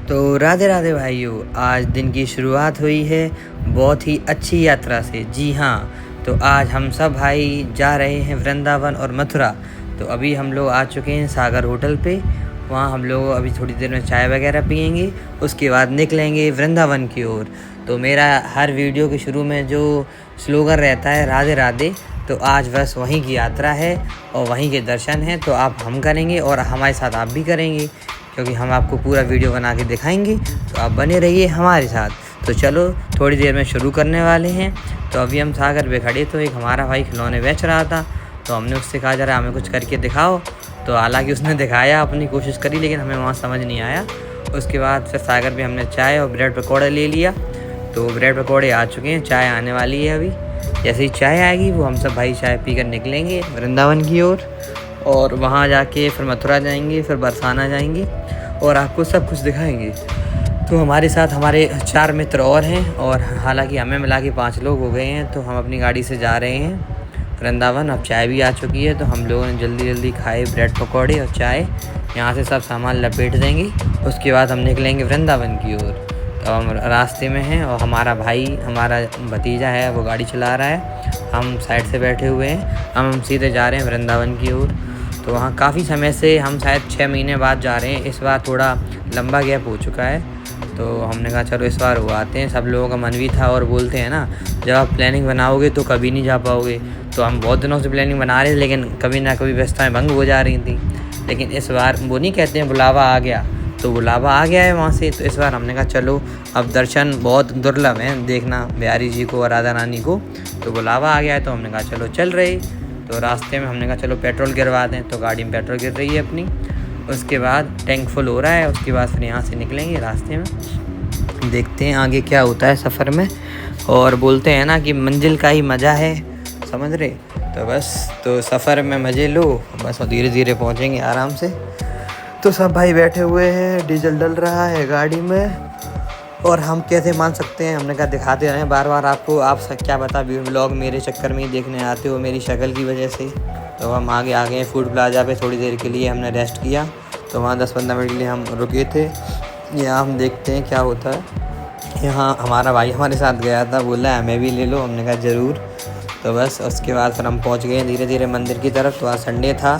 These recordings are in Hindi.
तो राधे राधे भाइयों, आज दिन की शुरुआत हुई है बहुत ही अच्छी यात्रा से। जी हाँ, तो आज हम सब भाई जा रहे हैं वृंदावन और मथुरा। तो अभी हम लोग आ चुके हैं सागर होटल पे। वहाँ हम लोग अभी थोड़ी देर में चाय वगैरह पियेंगे, उसके बाद निकलेंगे वृंदावन की ओर। तो मेरा हर वीडियो के शुरू में जो स्लोगन रहता है राधे राधे, तो आज बस वहीं की यात्रा है और वहीं के दर्शन हैं। तो आप हम करेंगे और हमारे साथ आप भी करेंगे, क्योंकि हम आपको पूरा वीडियो बना के दिखाएंगे। तो आप बने रहिए हमारे साथ। तो चलो थोड़ी देर में शुरू करने वाले हैं। तो अभी हम सागर पे खड़े, तो एक हमारा भाई खिलौने बेच रहा था, तो हमने उससे कहा जरा हमें कुछ करके दिखाओ। तो हालांकि उसने दिखाया, अपनी कोशिश करी, लेकिन हमें वहाँ समझ नहीं आया। उसके बाद फिर सागर पे हमने चाय और ब्रेड पकौड़े ले लिया। तो ब्रेड पकौड़े आ चुके हैं, चाय आने वाली है अभी। जैसे ही चाय आएगी वो हम सब भाई चाय पीकर निकलेंगे वृंदावन की ओर, और वहाँ जाके फिर मथुरा जाएंगे, फिर बरसाना जाएंगे और आपको सब कुछ दिखाएंगे। तो हमारे साथ हमारे 4 मित्र और हैं, और हालांकि हमें मिला के 5 लोग हो गए हैं। तो हम अपनी गाड़ी से जा रहे हैं वृंदावन। अब चाय भी आ चुकी है, तो हम लोगों ने जल्दी जल्दी खाए ब्रेड पकौड़े और चाय। यहाँ से सब सामान लपेट देंगे, उसके बाद हम निकलेंगे वृंदावन की ओर। तो हम रास्ते में हैं और हमारा भाई, हमारा भतीजा है, वो गाड़ी चला रहा है, हम साइड से बैठे हुए हैं। हम सीधे जा रहे हैं वृंदावन की ओर। तो वहाँ काफ़ी समय से, हम शायद 6 महीने बाद जा रहे हैं। इस बार थोड़ा लंबा गैप हो चुका है, तो हमने कहा चलो इस बार वो आते हैं। सब लोगों का मन भी था, और बोलते हैं ना, जब आप प्लानिंग बनाओगे तो कभी नहीं जा पाओगे। तो हम बहुत दिनों से प्लानिंग बना रहे थे, लेकिन कभी ना कभी व्यवस्थाएं भंग हो जा रही थी। लेकिन इस बार वो नहीं कहते हैं बुलावा आ गया, तो बुलावा आ गया है वहाँ से। तो इस बार हमने कहा चलो, अब दर्शन बहुत दुर्लभ हैं देखना बिहारी जी को और राधा रानी को, तो बुलावा आ गया है, तो हमने कहा चलो चल रहे। तो रास्ते में हमने कहा चलो पेट्रोल गिरवा दें, तो गाड़ी में पेट्रोल गिर रही है अपनी। उसके बाद टैंक फुल हो रहा है, उसके बाद फिर यहाँ से निकलेंगे। रास्ते में देखते हैं आगे क्या होता है सफ़र में। और बोलते हैं ना कि मंजिल का ही मज़ा है, समझ रहे। तो बस, तो सफ़र में मज़े लो बस, और धीरे धीरे पहुँचेंगे आराम से। तो सब भाई बैठे हुए हैं, डीजल डल रहा है गाड़ी में, और हम कैसे मान सकते हैं। हमने कहा दिखाते रहें बार बार आपको, आप क्या बता व्लॉग मेरे चक्कर में ही देखने आते हो मेरी शक्ल की वजह से। तो हम आगे आ गए फूड प्लाजा पे। थोड़ी देर के लिए हमने रेस्ट किया, तो वहाँ 10-15 मिनट के लिए हम रुके थे। यहाँ हम देखते हैं क्या होता है। यहाँ हमारा भाई हमारे साथ गया था, बोला हमें भी ले लो, हमने कहा ज़रूर। तो बस उसके बाद फिर हम पहुँच गए धीरे धीरे मंदिर की तरफ। तो आज संडे था,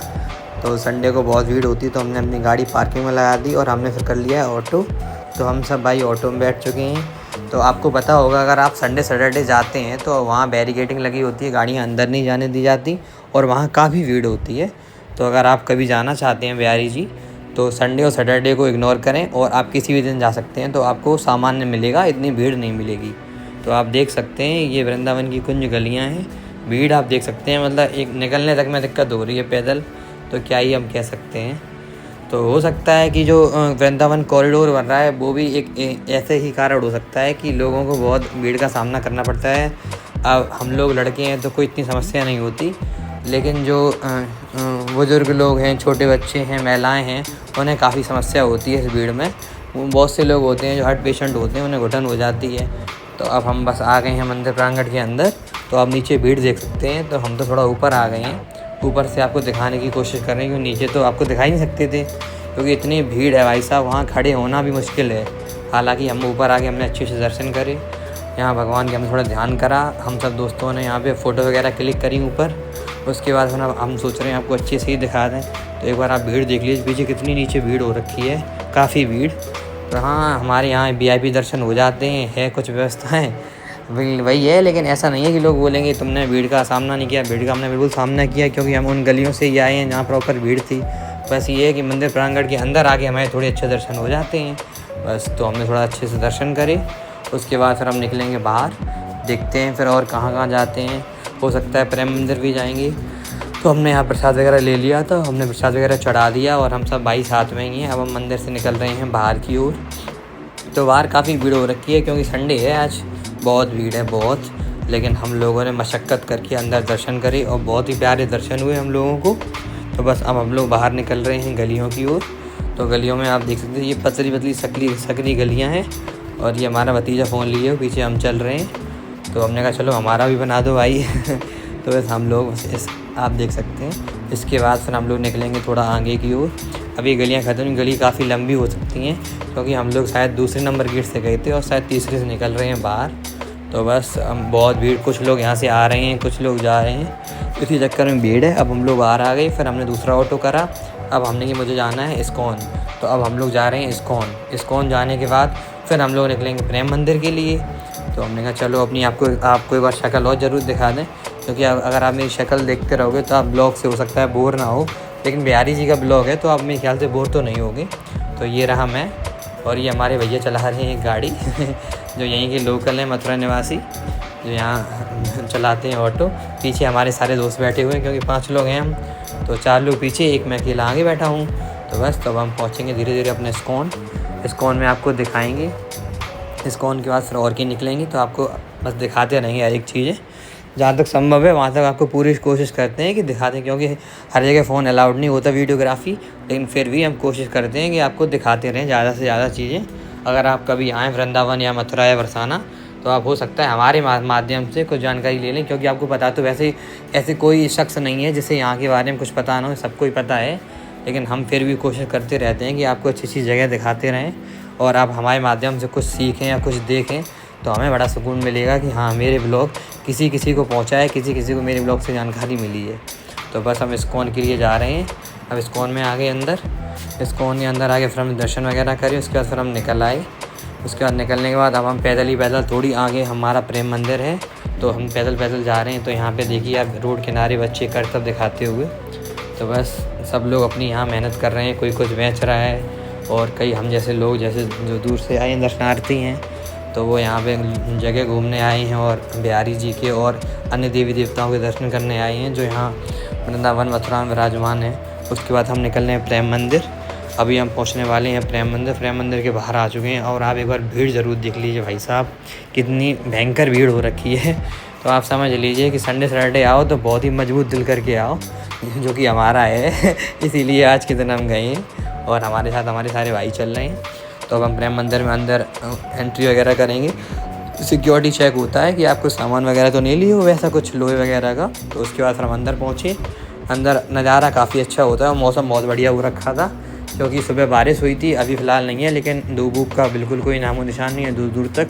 तो संडे को बहुत भीड़ होती, तो हमने अपनी गाड़ी पार्किंग में लगा दी और हमने फिर कर लिया ऑटो। तो हम सब भाई ऑटो में बैठ चुके हैं। तो आपको पता होगा, अगर आप संडे सैटरडे जाते हैं तो वहाँ बैरिकेडिंग लगी होती है, गाड़ियाँ अंदर नहीं जाने दी जाती, और वहाँ काफ़ी भीड़ होती है। तो अगर आप कभी जाना चाहते हैं बिहारी जी, तो संडे और सैटरडे को इग्नोर करें, और आप किसी भी दिन जा सकते हैं, तो आपको सामान्य मिलेगा, इतनी भीड़ नहीं मिलेगी। तो आप देख सकते हैं ये वृंदावन की कुंज गलियाँ हैं, भीड़ आप देख सकते हैं। मतलब एक निकलने तक में दिक्कत हो रही है पैदल, तो क्या ही हम कह सकते हैं। तो हो सकता है कि जो वृंदावन कॉरिडोर बन रहा है, वो भी एक ऐसे ही कारण हो सकता है कि लोगों को बहुत भीड़ का सामना करना पड़ता है। अब हम लोग लड़के हैं तो कोई इतनी समस्या नहीं होती, लेकिन जो बुज़ुर्ग लोग हैं, छोटे बच्चे हैं, महिलाएं हैं, उन्हें काफ़ी समस्या होती है इस भीड़ में। बहुत से लोग होते हैं जो हार्ट पेशेंट होते हैं, उन्हें घुटन हो जाती है। तो अब हम बस आ गए हैं मंदिर प्रांगण के अंदर। तो आप नीचे भीड़ देख सकते हैं। तो हम तो थोड़ा ऊपर आ गए हैं, ऊपर से आपको दिखाने की कोशिश कर रहे हैं, क्योंकि नीचे तो आपको दिखाई नहीं सकते थे, क्योंकि इतनी भीड़ है भाई साहब, वहाँ खड़े होना भी मुश्किल है। हालांकि हम ऊपर आके हमने अच्छे से दर्शन करे, यहाँ भगवान के हमने थोड़ा ध्यान करा। हम सब दोस्तों ने यहाँ पे फ़ोटो वगैरह क्लिक करी ऊपर। उसके बाद हम सोच रहे हैं आपको अच्छे से ही दिखा दें। तो एक बार आप भीड़ देख लीजिए, पीछे कितनी नीचे भीड़ हो रखी है, काफ़ी भीड़। तो हाँ, हमारे यहाँ VIP दर्शन हो जाते हैं, है कुछ व्यवस्थाएँ वही है, लेकिन ऐसा नहीं है कि लोग बोलेंगे तुमने भीड़ का सामना नहीं किया। भीड़ का हमने बिल्कुल सामना किया, क्योंकि हम उन गलियों से ही आए हैं जहाँ प्रॉपर भीड़ थी। बस ये है कि मंदिर प्रांगण के अंदर आके हमारे थोड़े अच्छे दर्शन हो जाते हैं बस। तो हमने थोड़ा अच्छे से दर्शन करे, उसके बाद फिर हम निकलेंगे बाहर, देखते हैं फिर और कहाँ कहाँ जाते हैं। हो सकता है प्रेम मंदिर भी जाएंगे। तो हमने यहाँ प्रसाद वगैरह ले लिया था, हमने प्रसाद वगैरह चढ़ा दिया, और हम सब भाई साथ में ही हैं। अब हम मंदिर से निकल रहे हैं बाहर की ओर। तो बाहर काफ़ी भीड़ हो रखी है, क्योंकि संडे है आज, बहुत भीड़ है बहुत। लेकिन हम लोगों ने मशक्क़त करके अंदर दर्शन करे, और बहुत ही प्यारे दर्शन हुए हम लोगों को। तो बस अब हम लोग बाहर निकल रहे हैं गलियों की ओर। तो गलियों में आप देख सकते हैं, ये पतली पतली सकरी गलियां हैं, और ये हमारा भतीजा फ़ोन लिए हुए पीछे हम चल रहे हैं। तो हमने कहा चलो हमारा भी बना दो भाई। तो बस हम लोग आप देख सकते हैं। इसके बाद फिर हम लोग निकलेंगे थोड़ा आगे की ओर। अभी गलियाँ ख़त्म, गली काफ़ी लंबी हो सकती हैं क्योंकि हम लोग शायद दूसरे नंबर गेट से गए थे और शायद तीसरे से निकल रहे हैं बाहर। तो बस हम बहुत भीड़, कुछ लोग यहाँ से आ रहे हैं, कुछ लोग जा रहे हैं, इसी चक्कर में भीड़ है। अब हम लोग बाहर आ गए, फिर हमने दूसरा ऑटो करा। अब हमने कि मुझे जाना है इस्कॉन, तो अब हम लोग जा रहे हैं इस्कॉन जाने के बाद फिर हम लोग निकलेंगे प्रेम मंदिर के लिए। तो हमने कहा चलो अपनी आपको एक बार शक्ल और ज़रूर दिखा दें, क्योंकि अगर आप मेरी शक्ल देखते रहोगे तो आप ब्लॉग से हो सकता है बोर ना हो, लेकिन बिहारी जी का ब्लॉग है तो आप मेरे ख्याल से बोर तो नहीं होगे। तो ये रहा मैं, और ये हमारे भैया चला रहे हैं एक गाड़ी जो यहीं के लोकल हैं, मथुरा निवासी, जो यहाँ चलाते हैं ऑटो। पीछे हमारे सारे दोस्त बैठे हुए हैं क्योंकि 5 लोग हैं हम, तो 4 लोग पीछे, एक मैं अकेला आगे बैठा हूँ। तो बस तब हम पहुँचेंगे धीरे धीरे अपने इस्कॉन में, आपको दिखाएंगे। इस्कॉन के बाद फिर और की निकलेंगे, तो आपको बस दिखाते रहेंगे हर एक चीज़ें, जहाँ तक संभव है वहाँ तक आपको पूरी कोशिश करते हैं कि दिखाते हैं, क्योंकि हर जगह फ़ोन अलाउड नहीं होता वीडियोग्राफी, लेकिन फिर भी हम कोशिश करते हैं कि आपको दिखाते रहें ज़्यादा से ज़्यादा चीज़ें। अगर आप कभी आएँ वृंदावन या मथुरा या बरसाना, तो आप हो सकता है हमारे माध्यम से कुछ जानकारी ले लें, क्योंकि आपको पता तो वैसे ऐसे कोई शख्स नहीं है जिसे यहाँ के बारे में कुछ पता ना हो, सबको ही पता है, लेकिन हम फिर भी कोशिश करते रहते हैं कि आपको अच्छी अच्छी जगह दिखाते रहें और आप हमारे माध्यम से कुछ सीखें या कुछ देखें, तो हमें बड़ा सुकून मिलेगा कि हाँ मेरे ब्लॉग किसी को पहुँचा है, किसी को मेरे ब्लॉग से जानकारी मिली है। तो बस हम इस्कॉन के लिए जा रहे हैं। अब इस्कॉन में आ गए अंदर, इस्कॉन के अंदर आके फिर हम दर्शन वगैरह करें, उसके बाद फिर हम निकल आए। उसके बाद निकलने के बाद अब हम पैदल थोड़ी आगे हमारा प्रेम मंदिर है, तो हम पैदल जा रहे हैं। तो यहाँ पे देखिए आप रोड किनारे बच्चे करतब दिखाते हुए, तो बस सब लोग अपनी यहाँ मेहनत कर रहे हैं, कोई कुछ बेच रहा है, और कई हम जैसे लोग जैसे जो दूर से आए हैं दर्शनार्थी हैं, तो वो यहाँ पे जगह घूमने आए हैं और बिहारी जी के और अन्य देवी देवताओं के दर्शन करने आए हैं जो यहाँ वृंदावन मथुरा में विराजमान है। उसके बाद हम निकल रहे हैं प्रेम मंदिर। अभी हम पहुँचने वाले हैं प्रेम मंदिर के बाहर आ चुके हैं, और आप एक बार भीड़ ज़रूर देख लीजिए भाई साहब, कितनी भयंकर भीड़ हो रखी है। तो आप समझ लीजिए कि संडे सैटरडे आओ तो बहुत ही मजबूत दिल करके आओ, जो कि हमारा है इसीलिए आज के दिन हम गए हैं और हमारे साथ हमारे सारे भाई चल रहे हैं। तो अब हम प्रेम मंदिर में अंदर एंट्री वगैरह करेंगे। सिक्योरिटी चेक होता है कि आपको सामान वगैरह तो नहीं लिए हो वैसा कुछ लोहे वगैरह का। तो उसके बाद फिर हम अंदर पहुँचे। अंदर नज़ारा काफ़ी अच्छा होता है और मौसम बहुत बढ़िया हो रखा था, क्योंकि सुबह बारिश हुई थी, अभी फ़िलहाल नहीं है, लेकिन धूप का बिल्कुल कोई नामो निशान नहीं है दूर दूर तक,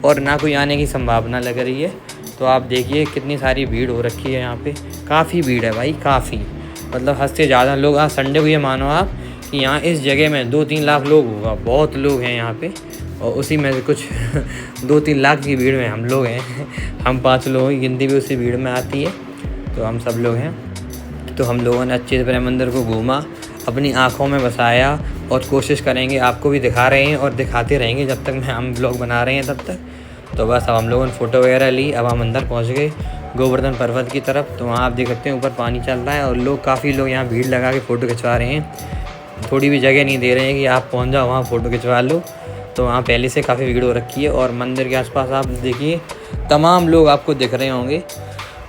और ना कोई आने की संभावना लग रही है। तो आप देखिए कितनी सारी भीड़ हो रखी है यहाँ पे, काफ़ी भीड़ है भाई, काफ़ी, मतलब हद से ज़्यादा लोग। आज संडे को ये मानो आप कि यहाँ इस जगह में 2-3 लाख लोग होगा, बहुत लोग हैं यहाँ पे, और उसी में से कुछ 2-3 लाख की भीड़ में हम लोग हैं। हम 5 लोगों की गिनती भी उसी भीड़ में आती है, तो हम सब लोग हैं। तो हम लोगों ने अच्छे से प्रेम मंदिर को घूमा, अपनी आँखों में बसाया, और कोशिश करेंगे आपको भी दिखा रहे हैं और दिखाते रहेंगे जब तक हम ब्लॉग बना रहे हैं तब तक। तो बस अब हम लोगों ने फ़ोटो वगैरह ली। अब हम अंदर पहुंच गए गोवर्धन पर्वत की तरफ। तो वहाँ आप देख सकते हैं ऊपर पानी चल रहा है और लोग, काफ़ी लोग यहाँ भीड़ लगा के फ़ोटो खिंचवा रहे हैं, थोड़ी भी जगह नहीं दे रहे हैं कि आप पहुँच जाओ वहाँ फ़ोटो खिंचवा लो। तो वहाँ पहले से काफ़ी भीड़ हो रखी है, और मंदिर के आसपास आप देखिए तमाम लोग आपको दिख रहे होंगे,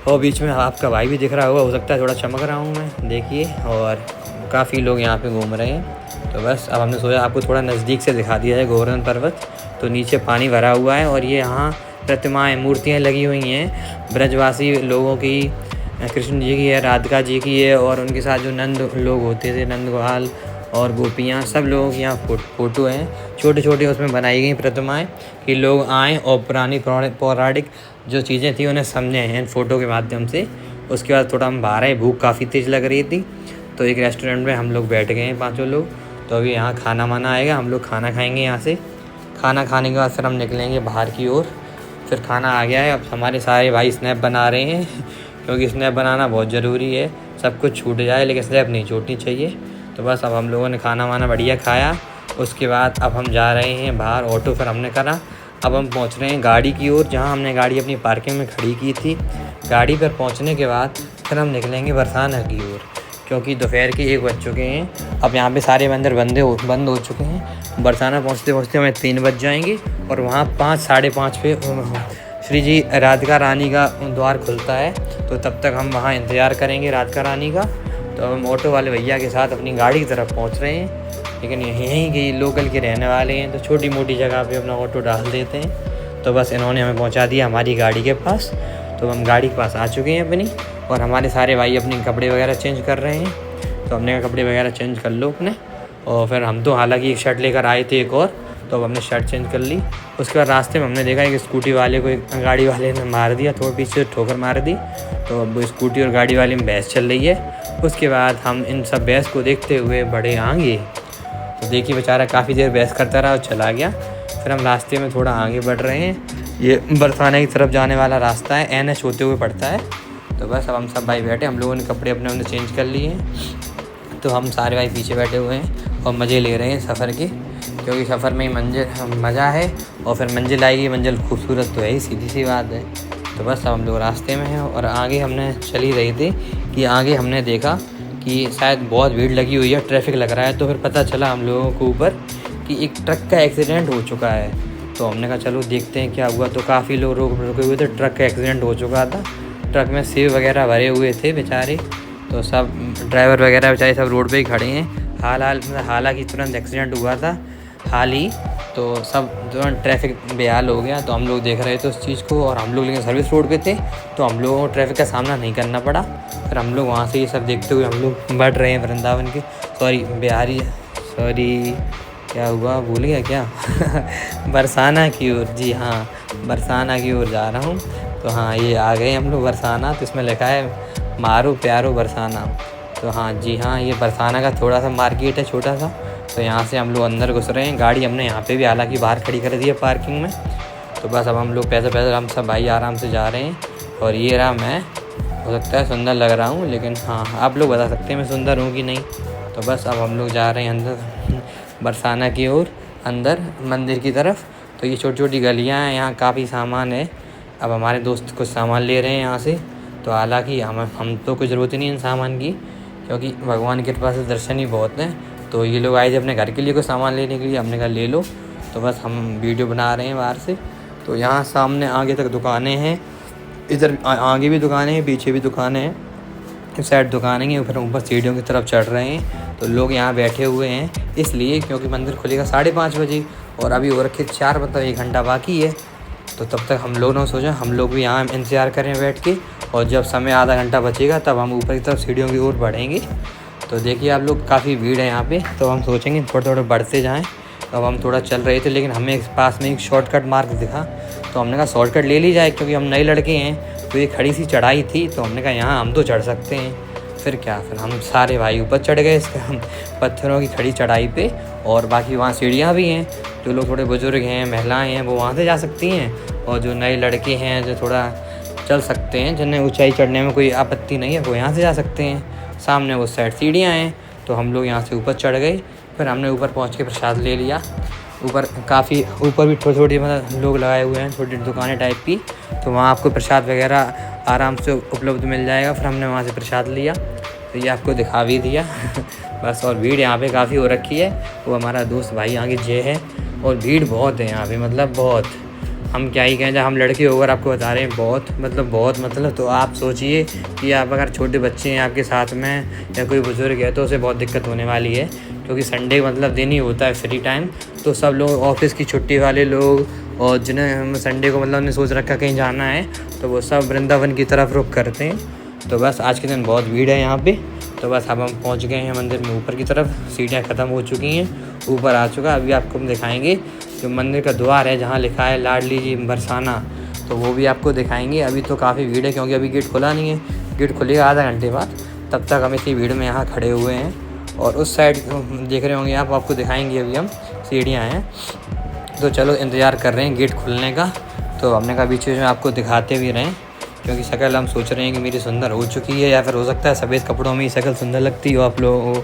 और बीच में आपका भाई भी दिख रहा होगा, हो सकता है थोड़ा चमक रहा हूँ मैं, देखिए, और काफ़ी लोग यहाँ पे घूम रहे हैं। तो बस अब हमने सोचा आपको थोड़ा नज़दीक से दिखा दिया है गोवर्धन पर्वत। तो नीचे पानी भरा हुआ है, और ये यहाँ प्रतिमाएँ, मूर्तियाँ लगी हुई हैं ब्रजवासी लोगों की, कृष्ण जी की है, राधिका जी की है, और उनके साथ जो नंद लोग होते थे, नंद गोपाल और गोपियाँ, सब लोगों की यहाँ फ़ोटो हैं, छोटे छोटे उसमें बनाई गई प्रतिमाएँ, कि लोग आएँ और पुरानी पौराणिक जो चीज़ें थी उन्हें समझें हैं फ़ोटो के माध्यम से। उसके बाद थोड़ा हम बाहर आए, भूख काफ़ी तेज़ लग रही थी, तो एक रेस्टोरेंट में हम लोग बैठ गए हैं 5 लोग। तो अभी यहाँ खाना वाना आएगा, हम लोग खाना खाएंगे यहाँ से। खाना खाने के बाद फिर हम निकलेंगे बाहर की ओर। फिर खाना आ गया है, अब हमारे सारे भाई स्नैप बना रहे हैं क्योंकि स्नैप बनाना बहुत ज़रूरी है, सब कुछ छूट जाए लेकिन स्नैप नहीं छूटनी चाहिए। तो बस अब हम लोगों ने खाना वाना बढ़िया खाया। उसके बाद अब हम जा रहे हैं बाहर, ऑटो फिर हमने करा। अब हम पहुंच रहे हैं गाड़ी की ओर, जहां हमने गाड़ी अपनी पार्किंग में खड़ी की थी। गाड़ी पर पहुंचने के बाद फिर हम निकलेंगे बरसाना की ओर, क्योंकि दोपहर के 1 बज चुके हैं। अब यहाँ पे सारे मंदिर बंद हो चुके हैं। बरसाना पहुँचते पहुँचते हमें 3 बज जाएंगे, और वहाँ 5 साढ़े 5 पे श्री जी राधिका रानी का द्वार खुलता है, तो तब तक हम वहाँ इंतज़ार करेंगे राधिका रानी का। तो हम ऑटो वाले भैया के साथ अपनी गाड़ी की तरफ पहुँच रहे हैं, लेकिन यहीं के लोकल के रहने वाले हैं, तो छोटी मोटी जगह पे अपना ऑटो डाल देते हैं। तो बस इन्होंने हमें पहुंचा दिया हमारी गाड़ी के पास। तो हम गाड़ी के पास आ चुके हैं अपनी, और हमारे सारे भाई अपने कपड़े वगैरह चेंज कर रहे हैं। तो हमने कहा कपड़े वगैरह चेंज कर लो अपने, और फिर हम तो हालांकि एक शर्ट लेकर आए थे एक और, तो अब हमने शर्ट चेंज कर ली। उसके बाद रास्ते में हमने देखा कि स्कूटी वाले को एक गाड़ी वाले ने मार दिया, थोड़ा पीछे ठोकर मार दी। तो अब स्कूटी और गाड़ी वाले में बहस चल रही है। उसके बाद हम इन सब बहस को देखते हुए बढ़े आगे। तो देखिए बेचारा काफ़ी देर बहस करता रहा और चला गया। फिर हम रास्ते में थोड़ा आगे बढ़ रहे हैं। ये बरसाना की तरफ जाने वाला रास्ता है, NH होते हुए पड़ता है। तो बस अब हम सब भाई बैठे, हम लोगों ने कपड़े अपने चेंज कर लिए हैं। तो हम सारे भाई पीछे बैठे हुए हैं और मज़े ले रहे हैं सफ़र के, क्योंकि सफ़र में ही मज़ा है। और फिर मंजिल आएगी, मंजिल खूबसूरत तो है ही, सीधी सी बात है। तो बस अब हम लोग रास्ते में हैं और आगे हमने चल ही रही थी कि आगे हमने देखा कि शायद बहुत भीड़ लगी हुई है, ट्रैफिक लग रहा है। तो फिर पता चला हम लोगों को ऊपर कि एक ट्रक का एक्सीडेंट हो चुका है। तो हमने कहा चलो देखते हैं क्या हुआ। तो काफ़ी लोग रुके हुए थे, ट्रक का एक्सीडेंट हो चुका था। ट्रक में सेब वगैरह भरे हुए थे बेचारे, तो सब ड्राइवर वगैरह बेचारे सब रोड पे ही खड़े हैं। हालांकि तुरंत एक्सीडेंट हुआ था हाल ही, तो सब तुरंत ट्रैफिक बेहाल हो गया। तो हम लोग देख रहे थे उस चीज़ को, और हम लोग लेकिन सर्विस रोड पे थे, तो हम लोगों को ट्रैफिक का सामना नहीं करना पड़ा। फिर हम लोग वहाँ से ये सब देखते हुए हम लोग बढ़ रहे हैं वृंदावन के, क्या हुआ भूल गया क्या बरसाना की ओर। जी हाँ, बरसाना की ओर जा रहा हूँ। तो हाँ, ये आ गए हम लोग बरसाना। तो इसमें लिखा है मारो प्यारो बरसाना। तो हाँ जी हाँ, ये बरसाना का थोड़ा सा मार्केट है, छोटा सा। तो यहाँ से हम लोग अंदर घुस रहे हैं। गाड़ी हमने यहाँ पे भी हालांकि बाहर खड़ी कर दी है पार्किंग में। तो बस अब हम लोग पैदल हम सब भाई आराम से जा रहे हैं। और ये रहा मैं, हो सकता है सुंदर लग रहा हूँ, लेकिन हाँ आप लोग बता सकते हैं मैं सुंदर हूँ कि नहीं। तो बस अब हम लोग जा रहे हैं अंदर बरसाना की ओर, अंदर मंदिर की तरफ। तो ये छोटी छोटी गलियाँ हैं, यहाँ काफ़ी सामान है। अब हमारे दोस्त कुछ सामान ले रहे हैं यहाँ से। तो हालांकि हम तो कोई ज़रूरत ही नहीं इन सामान की, क्योंकि भगवान के पास दर्शन ही बहुत हैं। तो ये लोग आए थे अपने घर के लिए कोई सामान लेने के लिए, हमने कहा ले लो। तो बस हम वीडियो बना रहे हैं बाहर से। तो यहाँ सामने आगे तक दुकानें हैं, इधर आगे भी दुकानें हैं, पीछे भी दुकानें हैं, इस साइड दुकानें हैं। फिर ऊपर सीढ़ियों की तरफ चढ़ रहे हैं। तो लोग यहाँ बैठे हुए हैं इसलिए क्योंकि मंदिर खुलेगा 5:30 बजे, और अभी हो रखे 4, मतलब 1 घंटा बाकी है। तो तब तक हम लोगों ने सोचा हम लोग भी यहाँ इंतज़ार करें बैठ के, और जब समय आधा घंटा बचेगा तब हम ऊपर की तरफ सीढ़ियों की ओर बढ़ेंगे। तो देखिए आप लोग, काफ़ी भीड़ है यहाँ पे। तो हम सोचेंगे थोड़े बढ़ते जाएँ। अब हम थोड़ा चल रहे थे, लेकिन हमें पास में एक शॉर्टकट मार्ग दिखा। तो हमने कहा शॉर्टकट ले ली जाए, क्योंकि हम नए लड़के हैं। तो ये खड़ी सी चढ़ाई थी, तो हमने कहा यहाँ हम तो चढ़ सकते हैं। फिर क्या, फिर हम सारे भाई ऊपर चढ़ गए इसके हम पत्थरों की खड़ी चढ़ाई पे। और बाकी वहाँ सीढ़ियाँ भी हैं, जो लोग थोड़े बुजुर्ग हैं, महिलाएं हैं, वो वहाँ से जा सकती हैं। और जो नए लड़के हैं, जो थोड़ा चल सकते हैं, जिन्हें ऊंचाई चढ़ने में कोई आपत्ति नहीं है, वो यहाँ से जा सकते हैं। सामने उस साइड सीढ़ियाँ हैं। तो हम लोग यहाँ से ऊपर चढ़ गए। फिर हमने ऊपर पहुँच के प्रसाद ले लिया। ऊपर काफ़ी ऊपर भी थोड़ी मतलब लोग लगाए हुए हैं, छोटी दुकानें टाइप की। तो वहाँ आपको प्रसाद वगैरह आराम से उपलब्ध मिल जाएगा। फिर हमने वहाँ से प्रसाद लिया, तो ये आपको दिखा भी दिया बस। और भीड़ यहाँ पे काफ़ी हो रखी है। वो हमारा दोस्त भाई आगे जय है, और भीड़ बहुत है यहाँ पे, मतलब बहुत। हम क्या ही कहें, जब हम लड़के होकर आपको बता रहे हैं बहुत मतलब। तो आप सोचिए कि आप अगर छोटे बच्चे हैं आपके साथ में, या कोई बुज़ुर्ग है, तो उसे बहुत दिक्कत होने वाली है। क्योंकि संडे मतलब दिन ही होता है फ्री टाइम। तो सब लोग ऑफिस की छुट्टी वाले लोग, और जिन्हें संडे को मतलब उन्हें सोच रखा कहीं जाना है, तो वो सब वृंदावन की तरफ रुख करते हैं। तो बस आज के दिन बहुत भीड़ है यहाँ पे। तो बस अब हम पहुँच गए हैं मंदिर में ऊपर की तरफ। सीढ़ियाँ ख़त्म हो चुकी हैं, ऊपर आ चुका। अभी आपको हम दिखाएंगे जो मंदिर का द्वार है, जहाँ लिखा है लाडली जी बरसाना, तो वो भी आपको दिखाएंगे। अभी तो काफ़ी भीड़ है, क्योंकि अभी गेट खुला नहीं है। गेट खुलेगा आधा घंटे बाद, तब तक हम इसी भीड़ में यहाँ खड़े हुए हैं। और उस साइड देख रहे होंगे आप, आपको दिखाएंगे अभी हम, सीढ़ियाँ हैं। तो चलो इंतज़ार कर रहे हैं गेट खुलने का। तो हमने कहा बीच में आपको दिखाते भी रहें, क्योंकि शक्ल हम सोच रहे हैं कि मेरी सुंदर हो चुकी है, या फिर हो सकता है सफ़ेद कपड़ों में ही शक्ल सुंदर लगती हो आप लोगों को।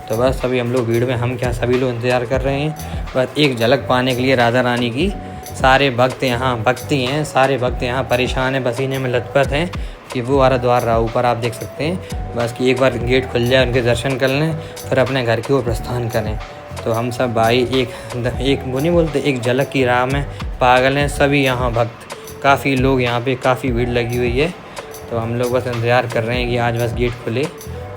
तो बस अभी हम लोग भीड़ में, हम क्या सभी लोग इंतज़ार कर रहे हैं बस एक झलक पाने के लिए राधा रानी की। सारे भक्त यहाँ सारे भक्त यहाँ परेशान हैं, पसीने में लथपथ हैं कि वो वाला द्वार रहा ऊपर, आप देख सकते हैं। बस कि एक बार गेट खुल जाए, उनके दर्शन कर लें, फिर अपने घर की ओर प्रस्थान करें। तो हम सब भाई एक वो नहीं बोलते, एक झलक की राह में पागल हैं सभी यहाँ भक्त। काफ़ी लोग यहाँ पे, काफ़ी भीड़ लगी हुई है। तो हम लोग बस इंतज़ार कर रहे हैं कि आज बस गेट खुले।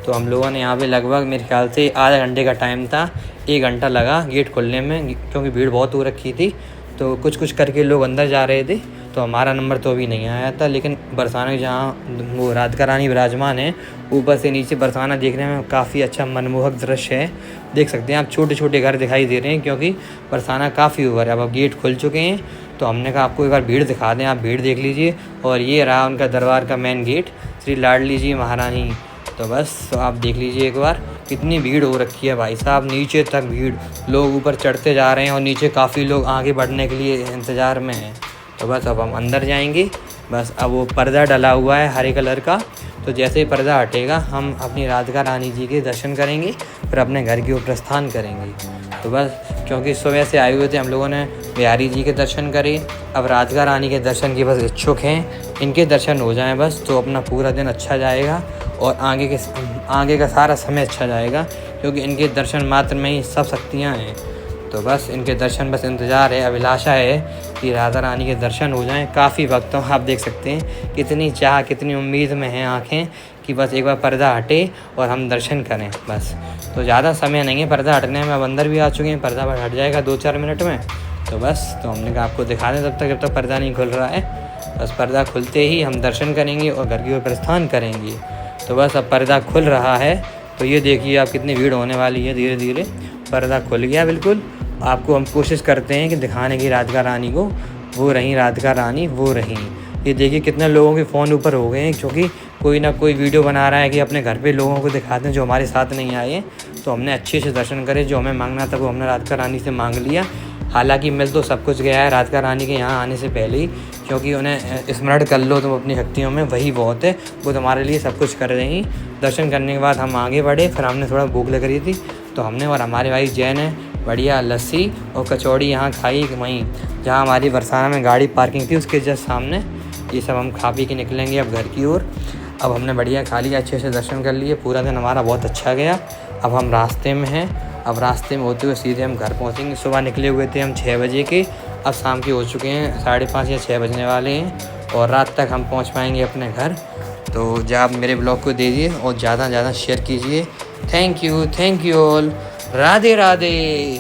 तो हम लोगों ने यहाँ पे लगभग मेरे ख्याल से आधा घंटे का टाइम था, 1 घंटा लगा गेट खुलने में, क्योंकि भीड़ बहुत हो रखी थी। तो कुछ करके लोग अंदर जा रहे थे, तो हमारा नंबर तो अभी नहीं आया था, लेकिन बरसाना जहाँ वो राधिका रानी विराजमान है, ऊपर से नीचे बरसाना देखने में काफ़ी अच्छा मनमोहक दृश्य है। देख सकते हैं आप, छोटे छोटे घर दिखाई दे रहे हैं क्योंकि बरसाना काफ़ी ओवर है। अब गेट खुल चुके हैं, तो हमने कहा आपको एक बार भीड़ दिखा दें, आप भीड़ देख लीजिए। और ये रहा उनका दरबार का मेन गेट, श्री लाडली जी महारानी। तो बस तो आप देख लीजिए एक बार कितनी भीड़ हो रखी है भाई साहब, नीचे तक भीड़, लोग ऊपर चढ़ते जा रहे हैं और नीचे काफ़ी लोग आगे बढ़ने के लिए इंतज़ार में हैं। तो बस अब हम अंदर जाएंगे। बस अब वो पर्दा डला हुआ है हरे कलर का, तो जैसे ही पर्दा हटेगा हम अपनी राधिका रानी जी के दर्शन करेंगे, फिर अपने घर की ओर प्रस्थान करेंगे। तो बस क्योंकि सुबह से आए हुए थे हम लोगों ने बिहारी जी के दर्शन करे, अब राधिका रानी के दर्शन की बस इच्छुक हैं। इनके दर्शन हो जाएं बस तो अपना पूरा दिन अच्छा जाएगा और आगे का सारा समय अच्छा जाएगा, क्योंकि इनके दर्शन मात्र में ही सब शक्तियाँ हैं। तो बस इनके दर्शन, बस इंतज़ार है, अभिलाषा है कि राधा रानी के दर्शन हो जाएं। काफ़ी भक्तों, आप देख सकते हैं कितनी चाह, कितनी उम्मीद में हैं आँखें कि बस एक बार पर्दा हटे और हम दर्शन करें बस। तो ज़्यादा समय नहीं है पर्दा हटने में, अब अंदर भी आ चुके हैं, पर्दा हट जाएगा 2-4 मिनट में। तो बस तो हमने कहा आपको दिखा दें जब तक पर्दा नहीं खुल रहा है। बस पर्दा खुलते ही हम दर्शन करेंगे और घर की ओर प्रस्थान करेंगे। तो बस अब पर्दा खुल रहा है, तो ये देखिए आप कितनी भीड़ होने वाली है। धीरे धीरे पर्दा खुल गया बिल्कुल। आपको हम कोशिश करते हैं कि दिखाने की राधिका रानी को, वो रहीं राधिका रानी, वो रहीं। ये देखिए कितने लोगों के फ़ोन ऊपर हो गए हैं, क्योंकि कोई ना कोई वीडियो बना रहा है कि अपने घर पे लोगों को दिखाते हैं जो हमारे साथ नहीं आए। तो हमने अच्छे से दर्शन करे, जो हमें मांगना था वो हमने राधिका रानी से मांग लिया। हालांकि मिल तो सब कुछ गया है राधिका रानी के यहाँ आने से पहले ही, क्योंकि उन्हें स्मरण कर लो तुम अपनी शक्तियों में, वही बहुत है, वो तुम्हारे लिए सब कुछ कर रही। दर्शन करने के बाद हम आगे बढ़े, फिर हमने थोड़ा भूख लग रही थी तो हमने और हमारे भाई जैन ने बढ़िया लस्सी और कचौड़ी यहाँ खाई, वहीं जहाँ हमारी बरसाना में गाड़ी पार्किंग थी उसके जस्ट सामने। ये सब हम खा पी के निकलेंगे अब घर की ओर। अब हमने बढ़िया खा लिया, अच्छे से दर्शन कर लिए, पूरा दिन हमारा बहुत अच्छा गया। अब हम रास्ते में हैं, अब रास्ते में होते हुए सीधे हम घर पहुंचेंगे। सुबह निकले हुए थे हम 6 बजे के, अब शाम के हो चुके हैं 5:30 या 6 बजने वाले हैं, और रात तक हम पहुंच पाएंगे अपने घर। तो जब आप मेरे ब्लॉग को दीजिए और ज़्यादा से ज़्यादा शेयर कीजिए। Thank you all. Radhe Radhe.